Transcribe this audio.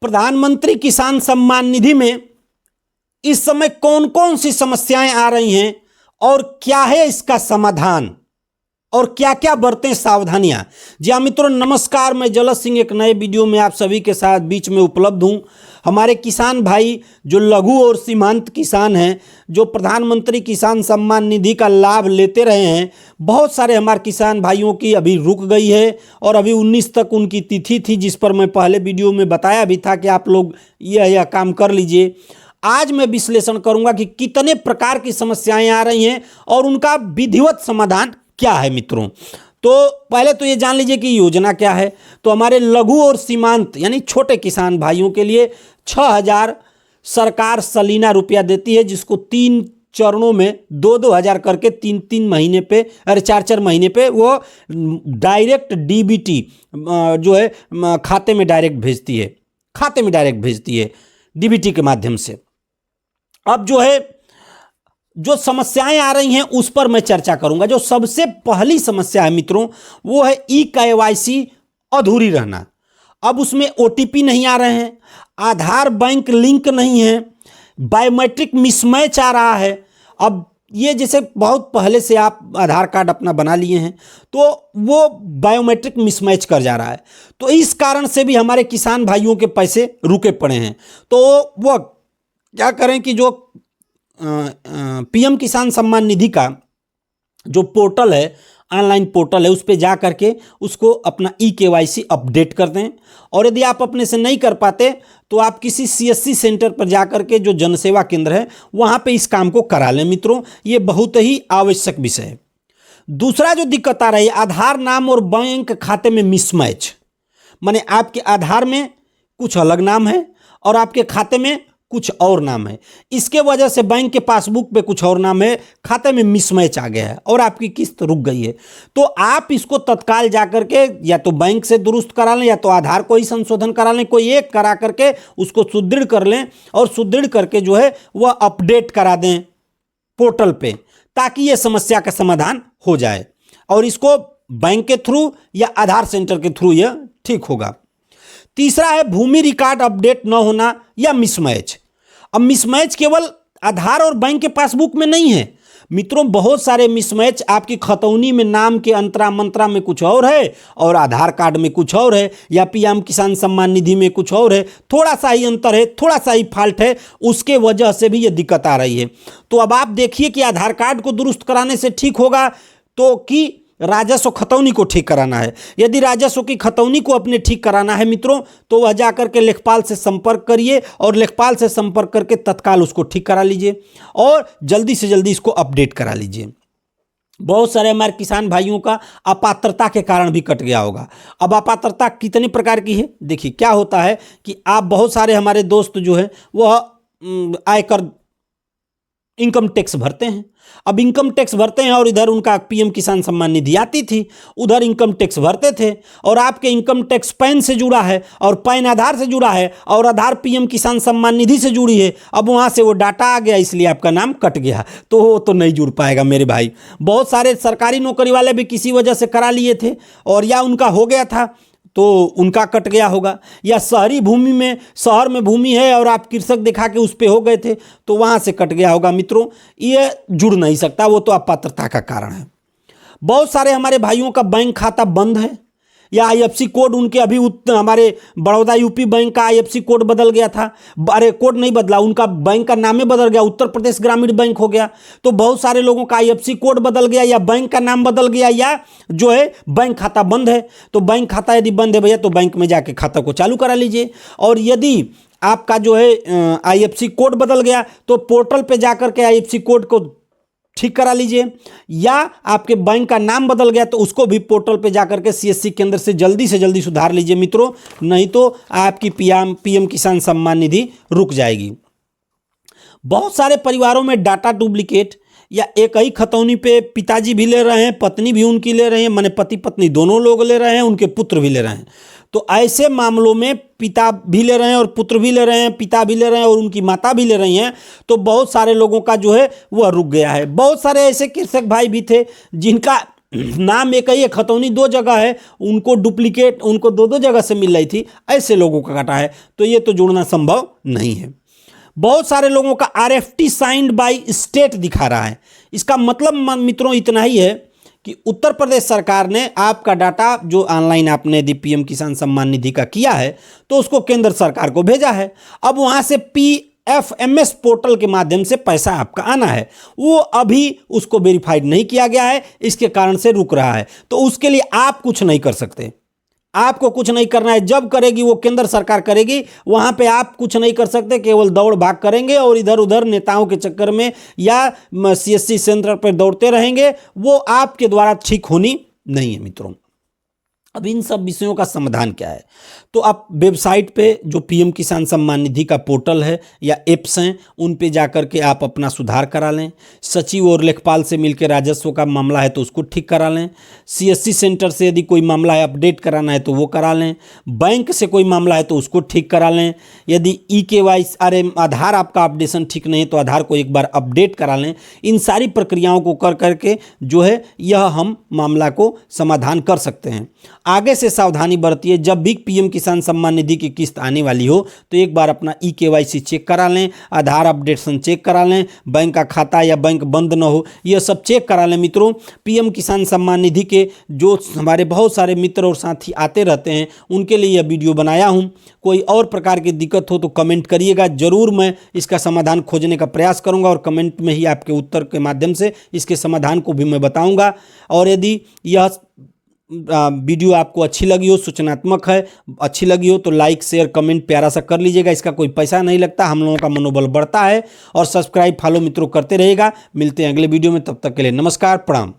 प्रधानमंत्री किसान सम्मान निधि में इस समय कौन कौन सी समस्याएं आ रही हैं और क्या है इसका समाधान और क्या क्या बरतें सावधानियां। जी हाँ मित्रों, नमस्कार। मैं जलस सिंह एक नए वीडियो में आप सभी के साथ बीच में उपलब्ध हूं। हमारे किसान भाई जो लघु और सीमांत किसान हैं, जो प्रधानमंत्री किसान सम्मान निधि का लाभ लेते रहे हैं, बहुत सारे हमारे किसान भाइयों की अभी रुक गई है और अभी 19 तक उनकी तिथि थी, जिस पर मैं पहले वीडियो में बताया भी था कि आप लोग यह काम कर लीजिए। आज मैं विश्लेषण करूंगा कि कितने प्रकार की समस्याएं आ रही हैं और उनका विधिवत समाधान क्या है मित्रों। तो पहले तो ये जान लीजिए कि योजना क्या है। तो हमारे लघु और सीमांत यानी छोटे किसान भाइयों के लिए 6,000 सरकार सलीना रुपया देती है, जिसको 3 चरणों में 2-2 हज़ार करके 3-3 महीने पे 4-4 महीने पे वो डायरेक्ट डीबीटी जो है खाते में डायरेक्ट भेजती है डीबीटी के माध्यम से। अब जो समस्याएं आ रही हैं उस पर मैं चर्चा करूंगा। जो सबसे पहली समस्या है मित्रों, वो है ई-केवाईसी अधूरी रहना। अब उसमें ओटीपी नहीं आ रहे हैं, आधार बैंक लिंक नहीं है, बायोमेट्रिक मिसमैच आ रहा है। अब ये जैसे बहुत पहले से आप आधार कार्ड अपना बना लिए हैं तो वो बायोमेट्रिक मिसमैच कर जा रहा है, तो इस कारण से भी हमारे किसान भाइयों के पैसे रुके पड़े हैं। तो वो क्या करें कि जो पीएम किसान सम्मान निधि का जो पोर्टल है, ऑनलाइन पोर्टल है, उस पर जा करके उसको अपना ई-केवाईसी अपडेट कर दें। और यदि आप अपने से नहीं कर पाते तो आप किसी सीएससी सेंटर पर जा करके, जो जनसेवा केंद्र है, वहाँ पे इस काम को करा लें मित्रों। ये बहुत ही आवश्यक विषय है। दूसरा जो दिक्कत आ रही है, आधार नाम और बैंक खाते में मिसमैच। माने आपके आधार में कुछ अलग नाम है और आपके खाते में कुछ और नाम है। इसके वजह से बैंक के पासबुक पे कुछ और नाम है, खाते में मिसमैच आ गया है और आपकी किस्त रुक गई है। तो आप इसको तत्काल जा करके या तो बैंक से दुरुस्त करा लें या तो आधार को ही संशोधन करा लें, कोई एक करा करके उसको सुदृढ़ कर लें और सुदृढ़ करके जो है वह अपडेट करा दें पोर्टल पे, ताकि ये समस्या का समाधान हो जाए और इसको बैंक के थ्रू या आधार सेंटर के थ्रू यह ठीक होगा। तीसरा है भूमि रिकॉर्ड अपडेट न होना या मिसमैच। अब मिसमैच केवल आधार और बैंक के पासबुक में नहीं है मित्रों, बहुत सारे मिसमैच आपकी खतौनी में नाम के अंतरा मंत्रा में कुछ और है और आधार कार्ड में कुछ और है, या पीएम किसान सम्मान निधि में कुछ और है। थोड़ा सा ही अंतर है, थोड़ा सा ही फॉल्ट है, उसके वजह से भी ये दिक्कत आ रही है। तो अब आप देखिए कि आधार कार्ड को दुरुस्त कराने से ठीक होगा तो कि राजस्व खतौनी को ठीक कराना है। यदि राजस्व की खतौनी को अपने ठीक कराना है मित्रों, तो वह जाकर के लेखपाल से संपर्क करिए और लेखपाल से संपर्क करके तत्काल उसको ठीक करा लीजिए और जल्दी से जल्दी इसको अपडेट करा लीजिए। बहुत सारे हमारे किसान भाइयों का अपात्रता के कारण भी कट गया होगा। अब अपात्रता कितने प्रकार की है, देखिए क्या होता है कि आप बहुत सारे हमारे दोस्त जो है वह आयकर इनकम टैक्स भरते हैं। अब इनकम टैक्स भरते हैं और इधर उनका पीएम किसान सम्मान निधि आती थी, उधर इनकम टैक्स भरते थे और आपके इनकम टैक्स पैन से जुड़ा है और पैन आधार से जुड़ा है और आधार पीएम किसान सम्मान निधि से जुड़ी है। अब वहाँ से वो डाटा आ गया, इसलिए आपका नाम कट गया, तो वो तो नहीं जुड़ पाएगा मेरे भाई। बहुत सारे सरकारी नौकरी वाले भी किसी वजह से करा लिए थे और या उनका हो गया था तो उनका कट गया होगा, या शहरी भूमि में, शहर में भूमि है और आप कृषक दिखा के उस पे हो गए थे तो वहाँ से कट गया होगा मित्रों। ये जुड़ नहीं सकता, वो तो अपात्रता का कारण है। बहुत सारे हमारे भाइयों का बैंक खाता बंद है या आईएफसी कोड उनके अभी हमारे बड़ौदा यूपी बैंक का आईएफसी कोड बदल गया था, अरे कोड नहीं बदला, उनका बैंक का नाम ही बदल गया, उत्तर प्रदेश ग्रामीण बैंक हो गया। तो बहुत सारे लोगों का आईएफसी कोड बदल गया या बैंक का नाम बदल गया या जो है बैंक खाता बंद है। तो बैंक खाता यदि बंद है भैया तो बैंक में जाके खाता को चालू करा लीजिए। और यदि आपका जो है आईएफसी कोड बदल गया तो पोर्टल पे जाकर के आईएफसी कोड को ठीक करा लीजिए, या आपके बैंक का नाम बदल गया तो उसको भी पोर्टल पे जाकर के सीएससी केंद्र से जल्दी सुधार लीजिए मित्रों, नहीं तो आपकी पीएम किसान सम्मान निधि रुक जाएगी। बहुत सारे परिवारों में डाटा डुप्लीकेट या एक ही खतौनी पे पिताजी भी ले रहे हैं, पत्नी भी उनकी ले रहे हैं, माने पति पत्नी दोनों लोग ले रहे हैं, उनके पुत्र भी ले रहे हैं। तो ऐसे मामलों में पिता भी ले रहे हैं और पुत्र भी ले रहे हैं, पिता भी ले रहे हैं और उनकी माता भी ले रही हैं, तो बहुत सारे लोगों का जो है वह रुक गया है। बहुत सारे ऐसे कृषक भाई भी थे जिनका नाम एक ही है, खतौनी 2 जगह है, उनको डुप्लीकेट, उनको 2-2 जगह से मिल रही थी, ऐसे लोगों का काटा है, तो ये तो जुड़ना संभव नहीं है। बहुत सारे लोगों का RFT साइंड बाय स्टेट दिखा रहा है। इसका मतलब मित्रों इतना ही है कि उत्तर प्रदेश सरकार ने आपका डाटा जो ऑनलाइन आपने यदि PM किसान सम्मान निधि का किया है तो उसको केंद्र सरकार को भेजा है। अब वहां से PFMS पोर्टल के माध्यम से पैसा आपका आना है, वो अभी उसको वेरीफाइड नहीं किया गया है, इसके कारण से रुक रहा है। तो उसके लिए आप कुछ नहीं कर सकते, आपको कुछ नहीं करना है। जब करेगी वो केंद्र सरकार करेगी, वहां पे आप कुछ नहीं कर सकते, केवल दौड़ भाग करेंगे और इधर उधर नेताओं के चक्कर में या CSC सेंटर पर दौड़ते रहेंगे, वो आपके द्वारा ठीक होनी नहीं है मित्रों। अब इन सब विषयों का समाधान क्या है? तो आप वेबसाइट पे जो PM किसान सम्मान निधि का पोर्टल है या एप्स हैं, उन पे जाकर के आप अपना सुधार करा लें। सचिव और लेखपाल से मिलकर राजस्व का मामला है तो उसको ठीक करा लें। CSC सेंटर से यदि कोई मामला है अपडेट कराना है तो वो करा लें। बैंक से कोई मामला है तो उसको ठीक करा लें। यदि EKYC आधार आपका अपडेशन ठीक नहीं है तो आधार को एक बार अपडेट करा लें। इन सारी प्रक्रियाओं को कर करके जो है यह हम मामला को समाधान कर सकते हैं। आगे से सावधानी बरतिए, जब भी PM किसान सम्मान निधि की किस्त आने वाली हो तो एक बार अपना EKYC चेक करा लें, आधार अपडेशन चेक करा लें, बैंक का खाता या बैंक बंद न हो यह सब चेक करा लें मित्रों। PM किसान सम्मान निधि के जो हमारे बहुत सारे मित्र और साथी आते रहते हैं उनके लिए यह वीडियो बनाया हूँ। कोई और प्रकार की दिक्कत हो तो कमेंट करिएगा, ज़रूर मैं इसका समाधान खोजने का प्रयास करूँगा और कमेंट में ही आपके उत्तर के माध्यम से इसके समाधान को भी मैं बताऊँगा। और यदि यह वीडियो आपको अच्छी लगी हो, सूचनात्मक है, अच्छी लगी हो तो लाइक शेयर कमेंट प्यारा सा कर लीजिएगा। इसका कोई पैसा नहीं लगता, हम लोगों का मनोबल बढ़ता है। और सब्सक्राइब फॉलो मित्रों करते रहेगा। मिलते हैं अगले वीडियो में, तब तक के लिए नमस्कार, प्रणाम।